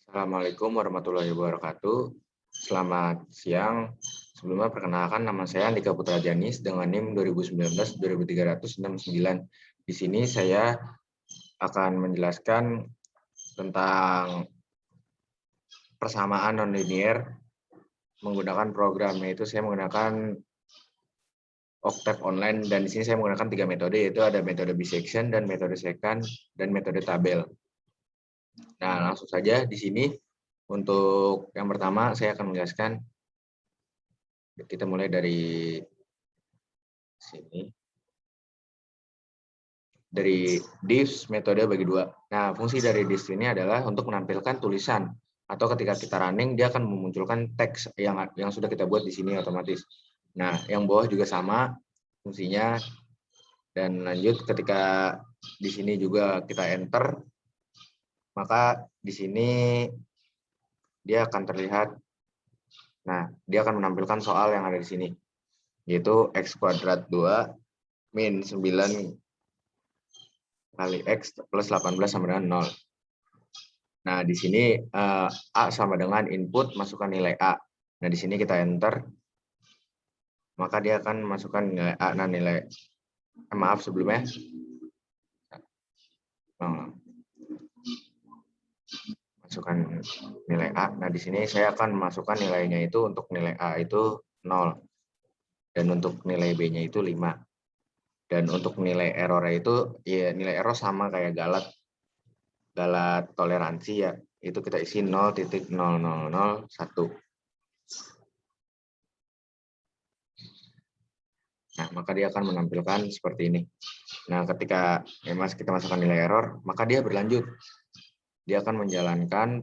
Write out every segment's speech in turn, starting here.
Assalamualaikum warahmatullahi wabarakatuh. Selamat siang. Sebelumnya perkenalkan nama saya Andika Putra Janis dengan NIM 2019-2369. Di sini saya akan menjelaskan tentang persamaan nonlinier menggunakan program, yaitu saya menggunakan Octave Online, dan di sini saya menggunakan 3 metode, yaitu ada metode bisection dan metode secant dan metode tabel. Nah, langsung saja di sini untuk yang pertama saya akan menjelaskan. Kita mulai dari sini. Dari divs metode bagi dua. Nah, fungsi dari divs ini adalah untuk menampilkan tulisan, atau ketika kita running dia akan memunculkan teks yang sudah kita buat di sini otomatis. Nah, yang bawah juga sama fungsinya. Dan lanjut, ketika di sini juga kita enter, maka di sini dia akan terlihat. Nah, dia akan menampilkan soal yang ada di sini, yaitu x kuadrat 2 min 9 kali x plus 18 sama dengan 0. Nah, di sini A sama dengan input, masukkan nilai A. Nah, di sini kita enter, maka dia akan masukkan nilai A. Nah, maaf sebelumnya. Masukkan nilai A. Nah, di sini saya akan masukkan nilainya itu untuk nilai A itu 0. Dan untuk nilai B-nya itu 5. Dan untuk nilai error itu, ya nilai error sama kayak galat toleransi ya. Itu kita isi 0.0001. Nah, maka dia akan menampilkan seperti ini. Nah, ketika kita masukkan nilai error, maka dia berlanjut. Dia akan menjalankan,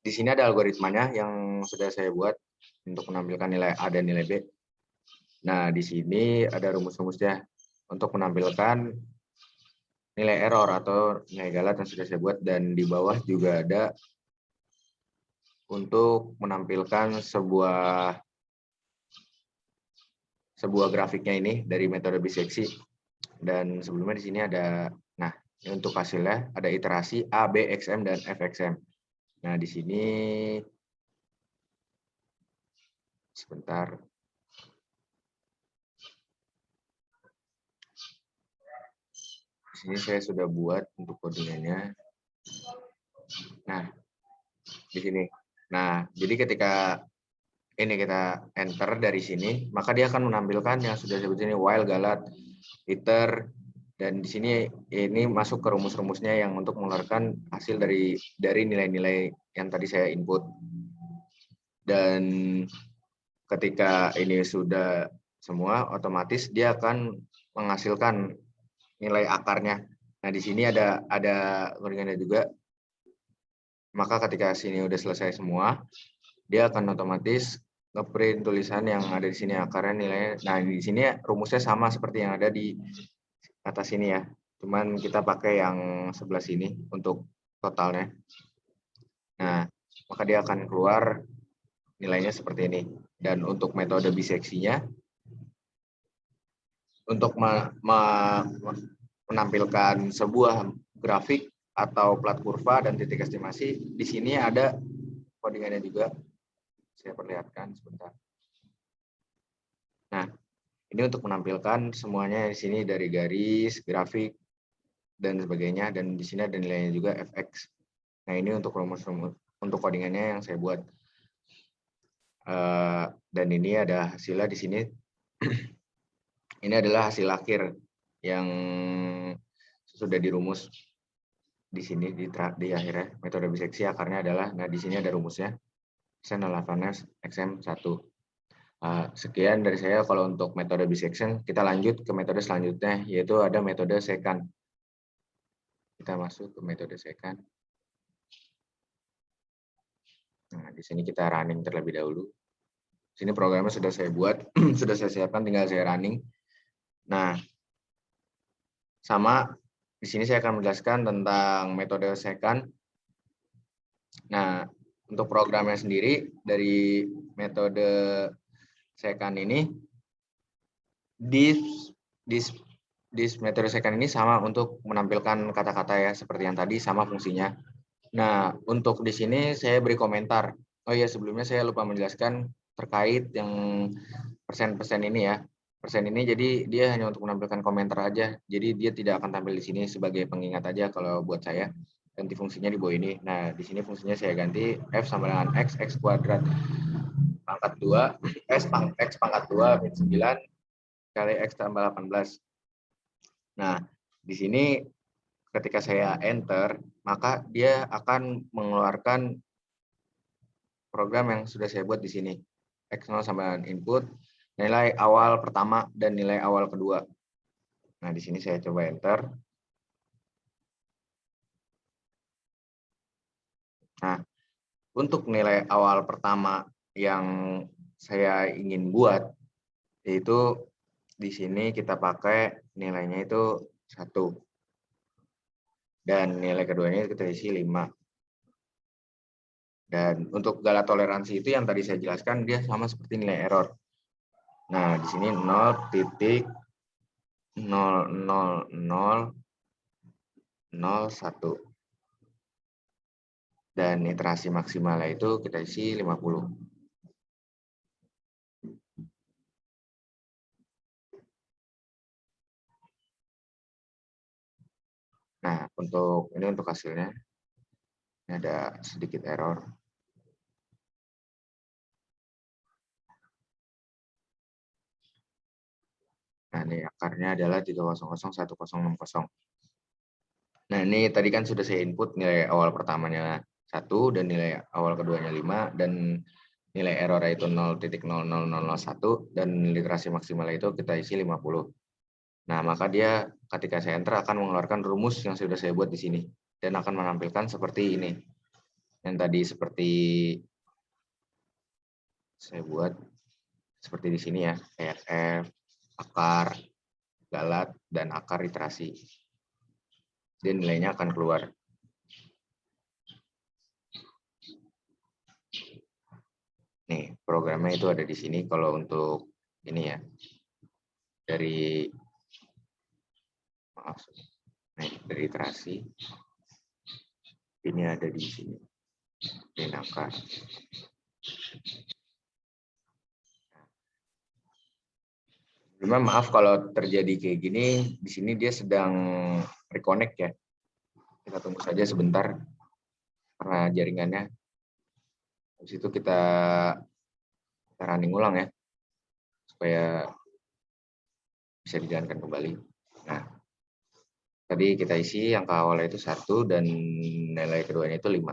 di sini ada algoritmanya yang sudah saya buat untuk menampilkan nilai A dan nilai B. Nah, di sini ada rumus-rumusnya untuk menampilkan nilai error atau nilai galat yang sudah saya buat. Dan di bawah juga ada untuk menampilkan sebuah grafiknya ini dari metode biseksi. Dan sebelumnya di sini ada, nah ini untuk hasilnya ada iterasi A, B, XM, dan FXM. Nah, di sini sebentar. Di sini saya sudah buat untuk codingannya. Nah, di sini. Nah, jadi ketika ini kita enter dari sini, maka dia akan menampilkan yang sudah saya sebut ini while, galat, iter, dan di sini ini masuk ke rumus-rumusnya yang untuk mengeluarkan hasil dari nilai-nilai yang tadi saya input. Dan ketika ini sudah semua, otomatis dia akan menghasilkan nilai akarnya. Nah, di sini ada codingannya juga. Maka ketika sini udah selesai semua, dia akan otomatis ngeprint tulisan yang ada di sini akarnya nilainya. Nah, di sini rumusnya sama seperti yang ada di atas sini ya. Cuman kita pakai yang sebelah sini untuk totalnya. Nah, maka dia akan keluar nilainya seperti ini. Dan untuk metode biseksinya, untuk menampilkan sebuah grafik atau plat kurva dan titik estimasi, di sini ada codingannya juga. Saya perlihatkan sebentar. Nah, ini untuk menampilkan semuanya di sini dari garis, grafik, dan sebagainya. Dan di sini ada nilainya juga fx. Nah, ini untuk rumus-rumus untuk codingannya yang saya buat. Dan ini ada hasilnya di sini. Ini adalah hasil akhir yang sudah dirumus di sini di akhirnya. Metode biseksi akarnya adalah, nah di sini ada rumusnya. Sen 8S XM1. Sekian dari saya kalau untuk metode bisection. Kita lanjut ke metode selanjutnya, yaitu ada metode secant. Kita masuk ke metode secant. Nah, di sini kita running terlebih dahulu. Sini programnya sudah saya buat, sudah saya siapkan, tinggal saya running. Nah, sama di sini saya akan menjelaskan tentang metode secant. Nah, untuk programnya sendiri dari metode secant ini, di metode secant ini sama untuk menampilkan kata-kata ya, seperti yang tadi, sama fungsinya. Nah, untuk di sini saya beri komentar. Oh iya, sebelumnya saya lupa menjelaskan terkait yang persen-persen ini ya. Persen ini jadi dia hanya untuk menampilkan komentar aja. Jadi dia tidak akan tampil di sini sebagai pengingat aja kalau buat saya. Ganti fungsinya di bawah ini. Nah, di sini fungsinya saya ganti F sama dengan X kuadrat pangkat 2, X pangkat 2 min 9 kali X tambah 18. Nah, di sini ketika saya enter, maka dia akan mengeluarkan program yang sudah saya buat di sini. X0 sama input, nilai awal pertama dan nilai awal kedua. Nah, di sini saya coba enter. Nah, untuk nilai awal pertama yang saya ingin buat, yaitu di sini kita pakai nilainya itu 1. Dan nilai keduanya kita isi 5. Dan untuk skala toleransi itu yang tadi saya jelaskan, dia sama seperti nilai error. Nah, di sini 0,00001. Dan iterasi maksimalnya itu kita isi 50. Nah, untuk hasilnya ini ada sedikit error. Nah, ini akarnya adalah 3001060. Nah, ini tadi kan sudah saya input nilai awal pertamanya 1 dan nilai awal keduanya 5 dan nilai error itu 0,00001 dan literasi maksimal itu kita isi 50. Nah, maka dia ketika saya enter akan mengeluarkan rumus yang sudah saya buat di sini dan akan menampilkan seperti ini. Yang tadi seperti saya buat seperti di sini ya, ERF, akar, galat, dan akar iterasi. Dan nilainya akan keluar. Nih, programnya itu ada di sini kalau untuk ini ya. Dari maaf. Nih, dari iterasi. Ini ada di sini. Ini akar. Memang maaf kalau terjadi kayak gini, di sini dia sedang reconnect ya. Kita tunggu saja sebentar karena jaringannya. Habis itu kita running ulang ya, supaya bisa dijalankan kembali. Nah, tadi kita isi angka awalnya itu 1 dan nilai keduanya itu 5.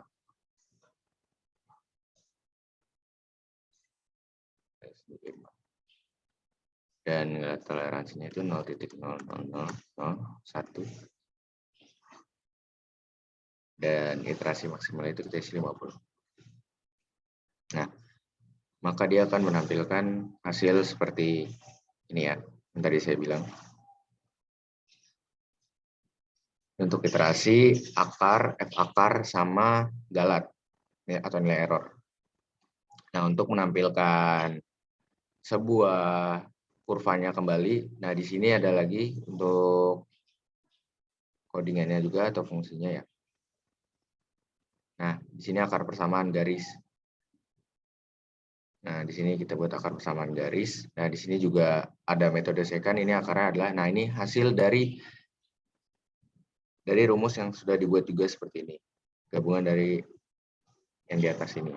Dan nilai toleransinya itu 0,00001. Dan iterasi maksimal itu kita isi 50. Nah, maka dia akan menampilkan hasil seperti ini ya, yang tadi saya bilang. Untuk iterasi, akar, F akar, sama galat ya, atau nilai error. Nah, untuk menampilkan sebuah kurvanya kembali, nah di sini ada lagi untuk codingannya juga atau fungsinya ya. Nah, di sini akar persamaan garis. Nah, di sini kita buat akar persamaan garis. Nah, di sini juga ada metode secant. Ini akarnya adalah, nah ini hasil dari rumus yang sudah dibuat juga seperti ini. Gabungan dari yang di atas ini.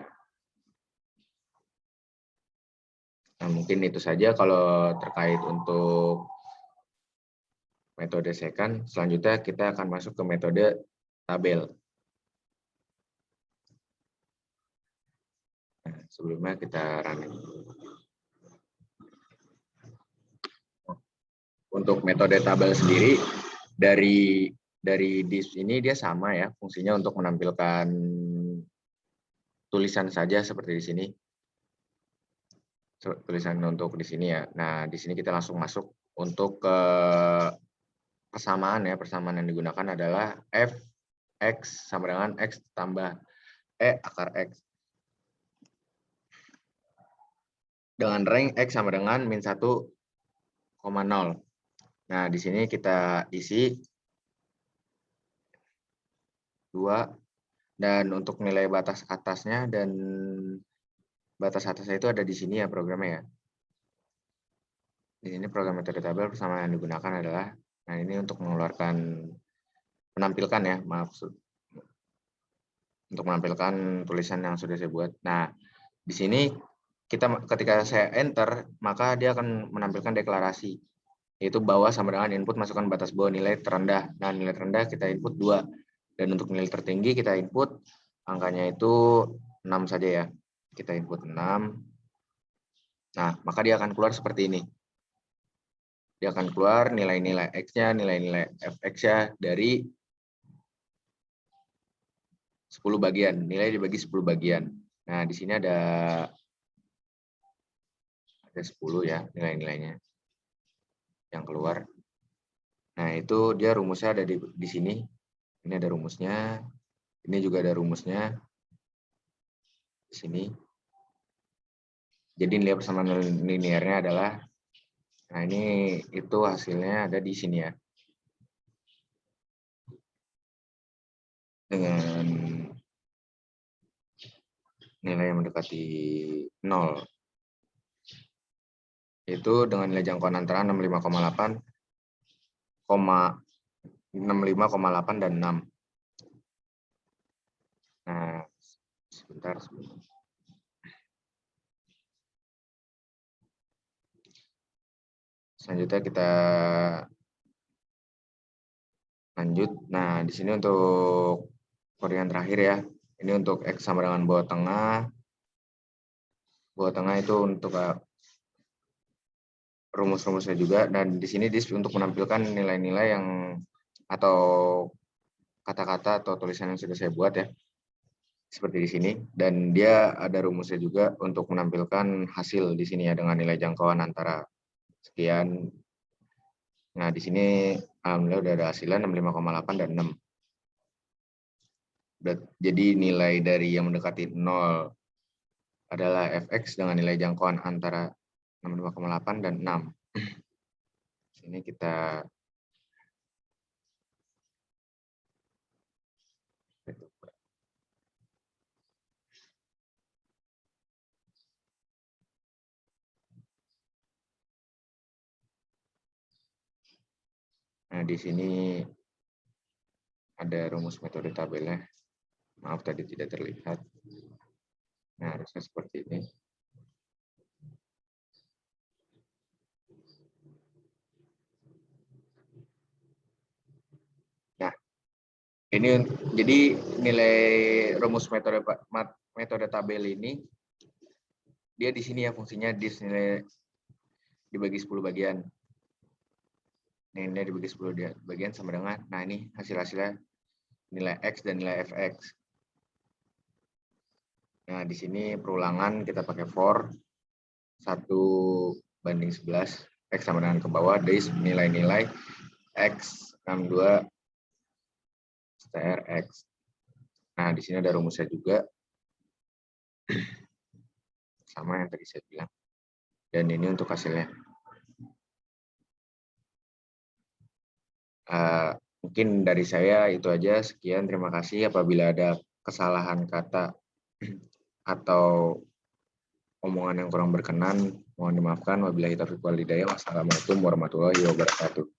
Nah, mungkin itu saja kalau terkait untuk metode secant. Selanjutnya kita akan masuk ke metode tabel. Nah, sebelumnya kita running. Untuk metode tabel sendiri dari disk ini dia sama ya, fungsinya untuk menampilkan tulisan saja seperti di sini. Tulisan untuk di sini ya. Nah, di sini kita langsung masuk untuk ke persamaan ya. Persamaan yang digunakan adalah f x sama dengan x tambah e akar x. Dengan rank x sama dengan min 1,0. Nah, di sini kita isi 2 Dan untuk nilai batas atasnya dan batas atasnya itu ada di sini ya programnya ya. Di sini program metode tabel bersama yang digunakan adalah, nah ini untuk mengeluarkan, menampilkan ya, maksud untuk menampilkan tulisan yang sudah saya buat. Nah, di sini ketika saya enter, maka dia akan menampilkan deklarasi, yaitu bawah sama dengan input masukkan batas bawah nilai terendah. Nah, nilai terendah kita input 2. Dan untuk nilai tertinggi kita input angkanya itu 6 saja ya. Kita input 6. Nah, maka dia akan keluar seperti ini. Dia akan keluar nilai-nilai X-nya, nilai-nilai Fx-nya dari 10 bagian. Nilai dibagi 10 bagian. Nah, di sini ada 10 ya nilai-nilainya yang keluar. Nah, itu dia rumusnya ada di sini. Ini ada rumusnya. Ini juga ada rumusnya di sini. Jadi nilai persamaan linearnya adalah, nah ini itu hasilnya ada di sini ya. Dengan nilai yang mendekati 0. Itu dengan nilai jangkauan antara 65,8, 65,8 dan 6. Nah, sebentar. Selanjutnya kita lanjut. Nah, di sini untuk koordinat terakhir ya. Ini untuk X sama dengan bawah tengah. Bawah tengah itu untuk rumus-rumusnya juga. Dan di sini untuk menampilkan nilai-nilai yang atau kata-kata atau tulisan yang sudah saya buat ya. Seperti di sini. Dan dia ada rumusnya juga untuk menampilkan hasil di sini ya dengan nilai jangkauan antara sekian. Nah, di sini alhamdulillah udah ada hasilnya 65,8 dan 6. Jadi nilai dari yang mendekati 0 adalah Fx dengan nilai jangkauan antara 65,8 dan 6. Ini kita Nah, di sini ada rumus metode tabelnya. Maaf tadi tidak terlihat. Nah, harusnya seperti ini. Nah, ini jadi nilai rumus metode tabel ini dia di sini ya fungsinya nilai dibagi 10 bagian. Nilai dibagi 10 bagian sama dengan, nah ini hasil-hasilnya nilai X dan nilai Fx. Nah, di sini perulangan kita pakai for 1:11, X sama dengan ke bawah, dari nilai-nilai X 62 str X. Nah, di sini ada rumusnya juga. Sama yang tadi saya bilang. Dan ini untuk hasilnya. Mungkin dari saya itu aja. Sekian, terima kasih. Apabila ada kesalahan kata atau omongan yang kurang berkenan, mohon dimaafkan. Wabillahi taufiq wal hidayah. Wassalamualaikum warahmatullahi wabarakatuh.